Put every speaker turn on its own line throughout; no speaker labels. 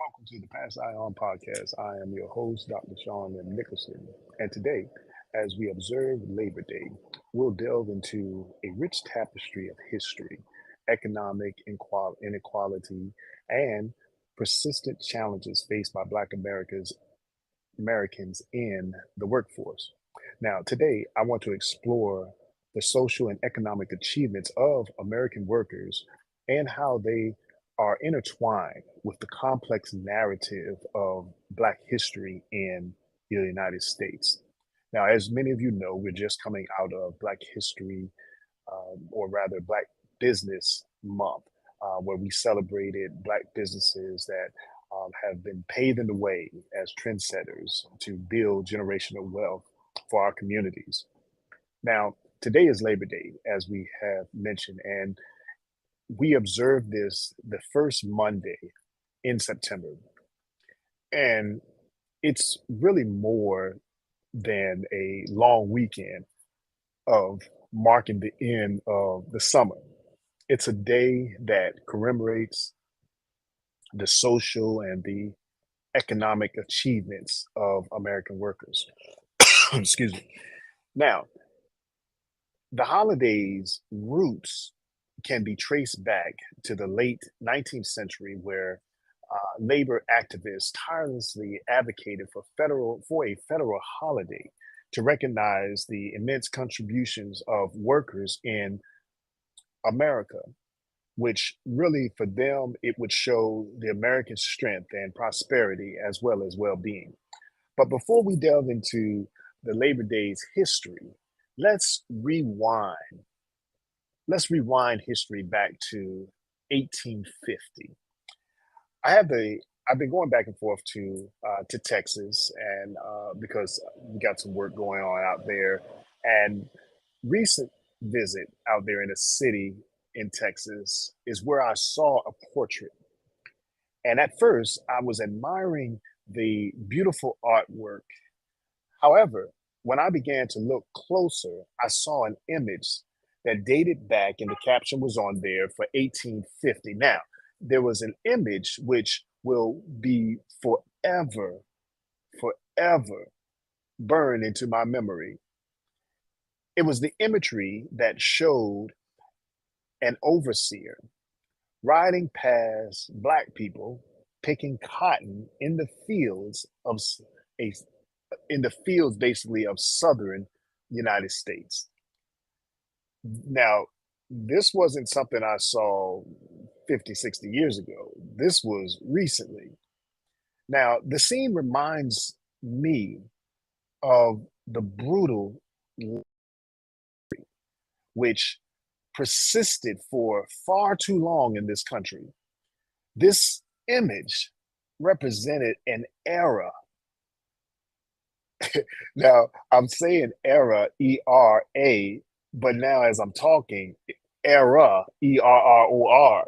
Welcome to the Pass Eye On podcast. I am your host, Dr. Shawn Nicholson. And today, as we observe Labor Day, we'll delve into a rich tapestry of history, economic inequality, and persistent challenges faced by Black Americans in the workforce. Now, today, I want to explore the social and economic achievements of American workers and how they are intertwined with the complex narrative of Black history in the United States. Now, as many of you know, we're just coming out of Black History, or rather Black Business Month, where we celebrated Black businesses that have been paving the way as trendsetters to build generational wealth for our communities. Now, today is Labor Day, as we have mentioned, and we observe this the first Monday in September. And it's really more than a long weekend of marking the end of the summer. It's a day that commemorates the social and the economic achievements of American workers. Excuse me. Now, the holiday's roots can be traced back to the late 19th century, where labor activists tirelessly advocated for a federal holiday to recognize the immense contributions of workers in America, which really for them it would show the American strength and prosperity as well as well-being. But before we delve into the Labor Day's history, let's rewind. Let's rewind history back to 1850. I have the I've been going back and forth to Texas, and because we got some work going on out there, and recent visit out there in a city in Texas is where I saw a portrait. And at first, I was admiring the beautiful artwork. However, when I began to look closer, I saw an image that dated back, and the caption was on there for 1850. Now, there was an image which will be forever burned into my memory. It was the imagery that showed an overseer riding past Black people picking cotton in the fields of a in the fields basically of southern United States. Now, this wasn't something I saw 50, 60 years ago. This was recently. Now, the scene reminds me of the brutal which persisted for far too long in this country. This image represented an era. Now, I'm saying era, E R A, but now as I'm talking, era, ERROR,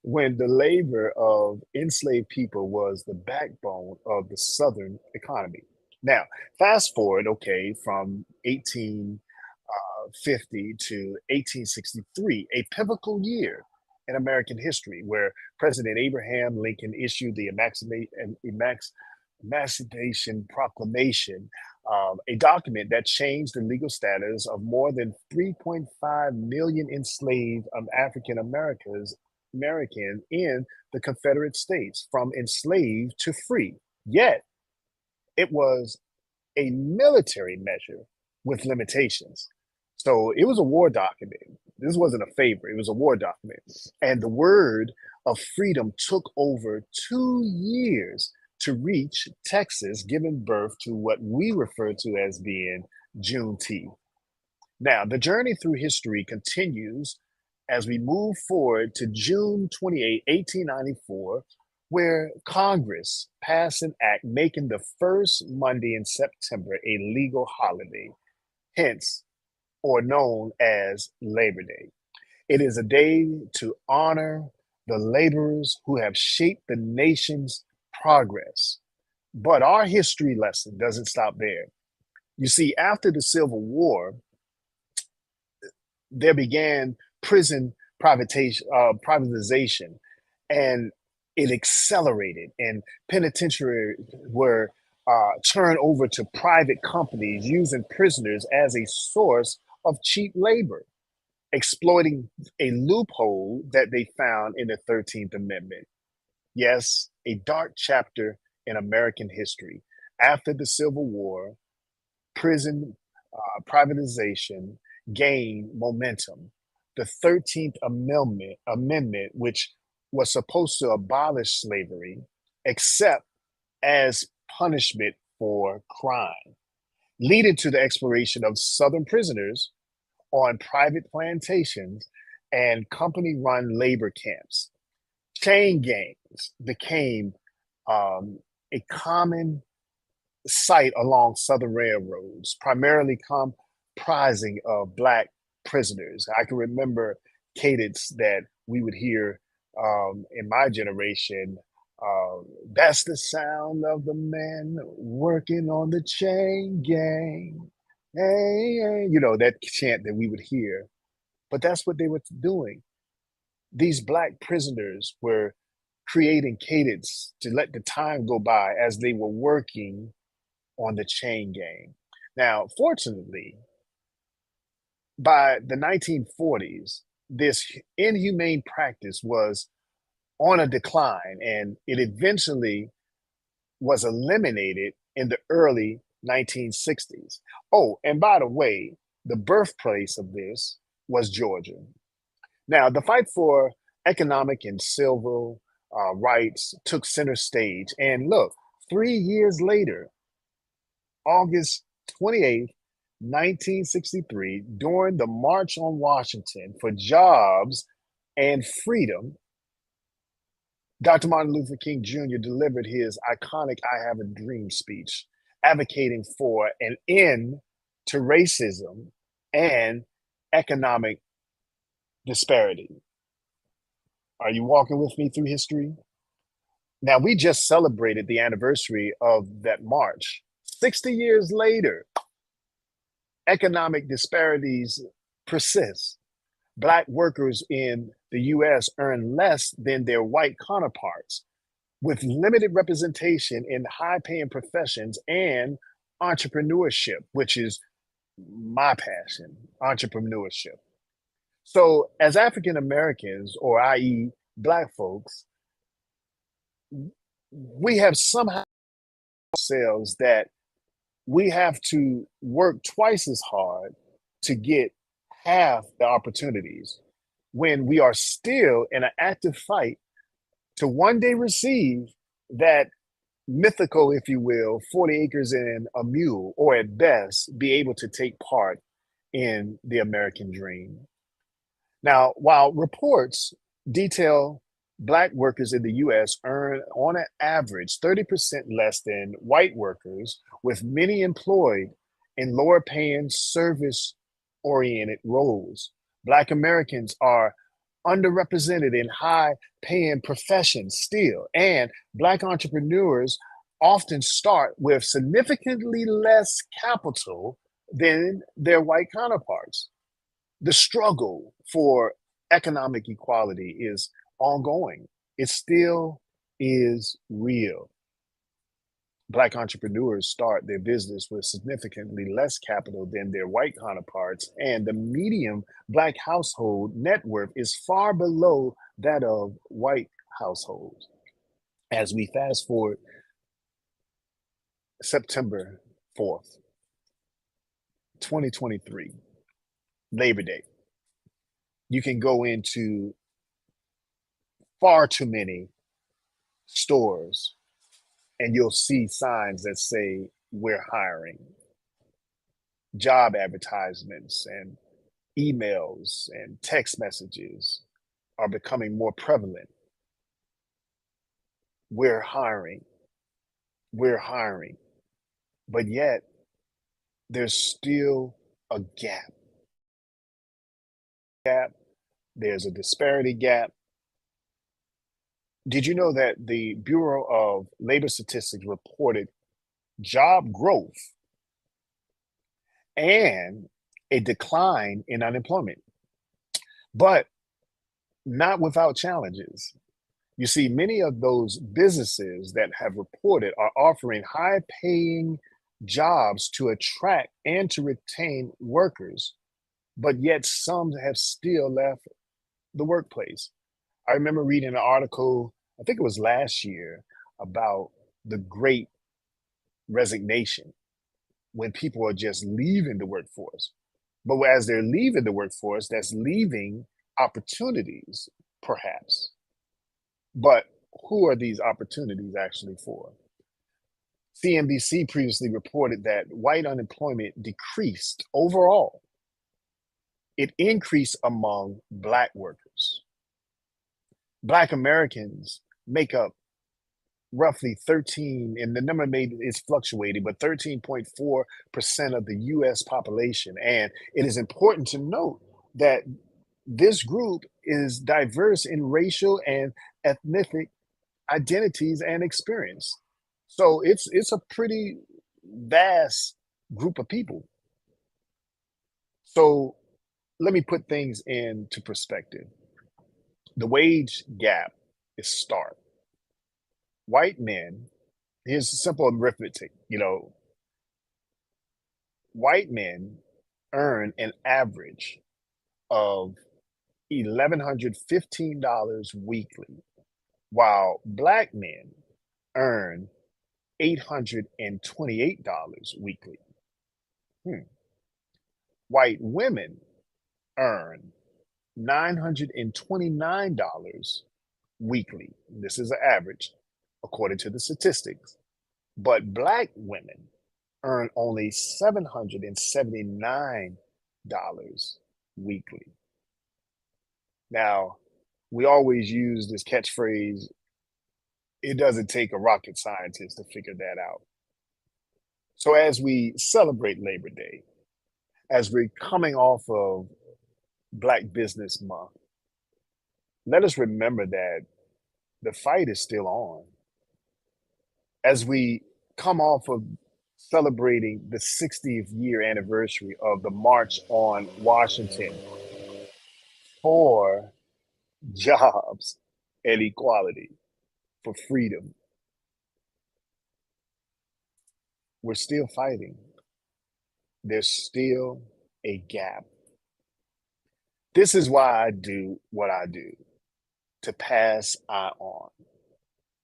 when the labor of enslaved people was the backbone of the Southern economy. Now, fast forward, okay, from 1850 to 1863, a pivotal year in American history where President Abraham Lincoln issued the Emancipation Proclamation, a document that changed the legal status of more than 3.5 million enslaved African American in the Confederate States from enslaved to free. Yet, it was a military measure with limitations. So it was a war document. This wasn't a favor, it was a war document. And the word of freedom took over 2 years to reach Texas, giving birth to what we refer to as being Juneteenth. Now, the journey through history continues as we move forward to June 28, 1894, where Congress passed an act making the first Monday in September a legal holiday, hence, or known as Labor Day. It is a day to honor the laborers who have shaped the nation's progress. But our history lesson doesn't stop there. You see, after the Civil War, there began prison privatization, and it accelerated, and penitentiaries were turned over to private companies using prisoners as a source of cheap labor, exploiting a loophole that they found in the 13th Amendment. Yes, a dark chapter in American history. After the Civil War, prison privatization gained momentum. The 13th Amendment, which was supposed to abolish slavery, except as punishment for crime, leading to the exploration of Southern prisoners on private plantations and company run labor camps. Chain gangs became a common sight along Southern railroads, primarily comprising of Black prisoners. I can remember cadence that we would hear in my generation. Uh, that's the sound of the men working on the chain gang. Hey, hey, that chant that we would hear. But that's what they were doing. These Black prisoners were creating cadence to let the time go by as they were working on the chain gang. Now, fortunately, by the 1940s, this inhumane practice was on a decline, and it eventually was eliminated in the early 1960s. Oh, and by the way, the birthplace of this was Georgia. Now, the fight for economic and civil rights took center stage. And look, 3 years later, August 28th, 1963, during the March on Washington for Jobs and Freedom, Dr. Martin Luther King Jr. delivered his iconic I Have a Dream speech, advocating for an end to racism and economic disparity. Are you walking with me through history? Now, we just celebrated the anniversary of that march. 60 years later, economic disparities persist. Black workers in the US earn less than their white counterparts, with limited representation in high paying professions and entrepreneurship, which is my passion, entrepreneurship. So, as African Americans, or i.e., Black folks, we have somehow ourselves that we have to work twice as hard to get half the opportunities when we are still in an active fight to one day receive that mythical, if you will, 40 acres and a mule, or at best, be able to take part in the American dream. Now, while reports detail Black workers in the US earn on an average 30% less than white workers, with many employed in lower paying service oriented roles. Black Americans are underrepresented in high paying professions still, and Black entrepreneurs often start with significantly less capital than their white counterparts. The struggle for economic equality is ongoing. It still is real. Black entrepreneurs start their business with significantly less capital than their white counterparts, and the median Black household net worth is far below that of white households. As we fast forward September 4th, 2023, Labor Day, you can go into far too many stores and you'll see signs that say we're hiring. Job advertisements and emails and text messages are becoming more prevalent. We're hiring. We're hiring. But yet, there's still a gap. There's a disparity gap. Did you know that the Bureau of Labor Statistics reported job growth and a decline in unemployment, but not without challenges? You see, many of those businesses that have reported are offering high paying jobs to attract and to retain workers, but yet some have still left the workplace. I remember reading an article, I think it was last year, about the great resignation when people are just leaving the workforce. But as they're leaving the workforce, that's leaving opportunities, perhaps. But who are these opportunities actually for? CNBC previously reported that white unemployment decreased overall. It increased among Black workers. Black Americans make up roughly 13, and the number may is fluctuating, but 13.4% of the US population. And it is important to note that this group is diverse in racial and ethnic identities and experience. So it's a pretty vast group of people. So let me put things into perspective. The wage gap is stark. White men, here's simple arithmetic, white men earn an average of $1,115 weekly, while Black men earn $828 weekly. Hmm. White women earn $929 weekly. This is an average according to the statistics. But Black women earn only $779 weekly. Now, we always use this catchphrase, it doesn't take a rocket scientist to figure that out. So, as we celebrate Labor Day, as we're coming off of Black Business Month, let us remember that the fight is still on. As we come off of celebrating the 60th year anniversary of the March on Washington for jobs and equality, for freedom, we're still fighting. There's still a gap. This is why I do what I do, to pass I on.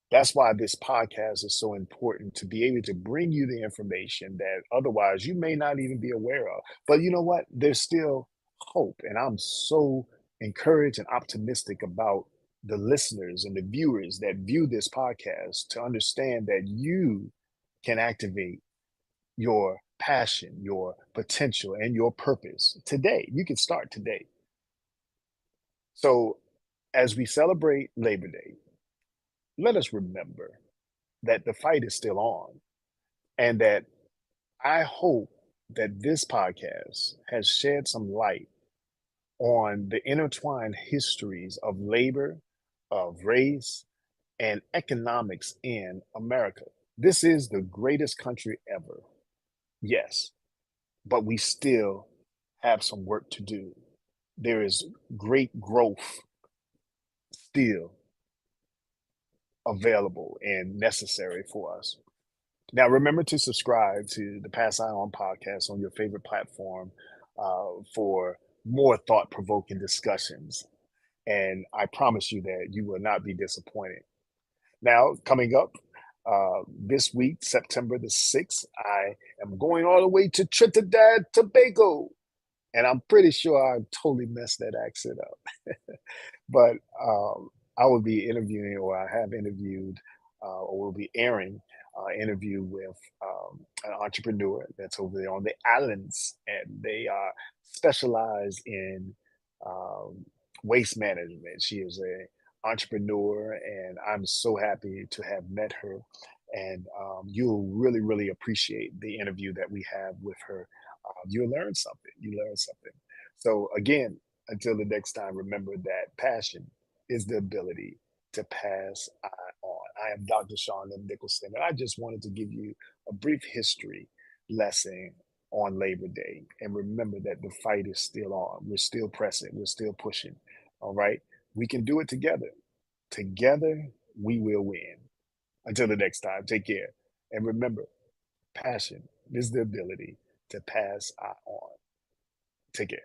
That's why this podcast is so important, to be able to bring you the information that otherwise you may not even be aware of. But you know what? There's still hope. And I'm so encouraged and optimistic about the listeners and the viewers that view this podcast to understand that you can activate your passion, your potential, and your purpose today. You can start today. So, as we celebrate Labor Day, let us remember that the fight is still on, and that I hope that this podcast has shed some light on the intertwined histories of labor, of race, and economics in America. This is the greatest country ever. Yes, but we still have some work to do. There is great growth still available and necessary for us. Now, remember to subscribe to the Pass Eye On podcast on your favorite platform for more thought provoking discussions. And I promise you that you will not be disappointed. Now, coming up this week, September the 6th, I am going all the way to Trinidad, Tobago. And I'm pretty sure I totally messed that accent up. But I will be interviewing, or I have interviewed, or will be airing interview with an entrepreneur that's over there on the islands, and they are specialized in um, waste management. She is a entrepreneur, and I'm so happy to have met her. And you'll really, really appreciate the interview that we have with her. You'll learn something. You learn something. So again, until the next time, remember that passion is the ability to pass on. I am Dr. Shawn Nicholson, and I just wanted to give you a brief history lesson on Labor Day. And remember that the fight is still on. We're still pressing, we're still pushing. All right. We can do it together. Together, we will win. Until the next time, take care. And remember, passion is the ability to pass on. Take care.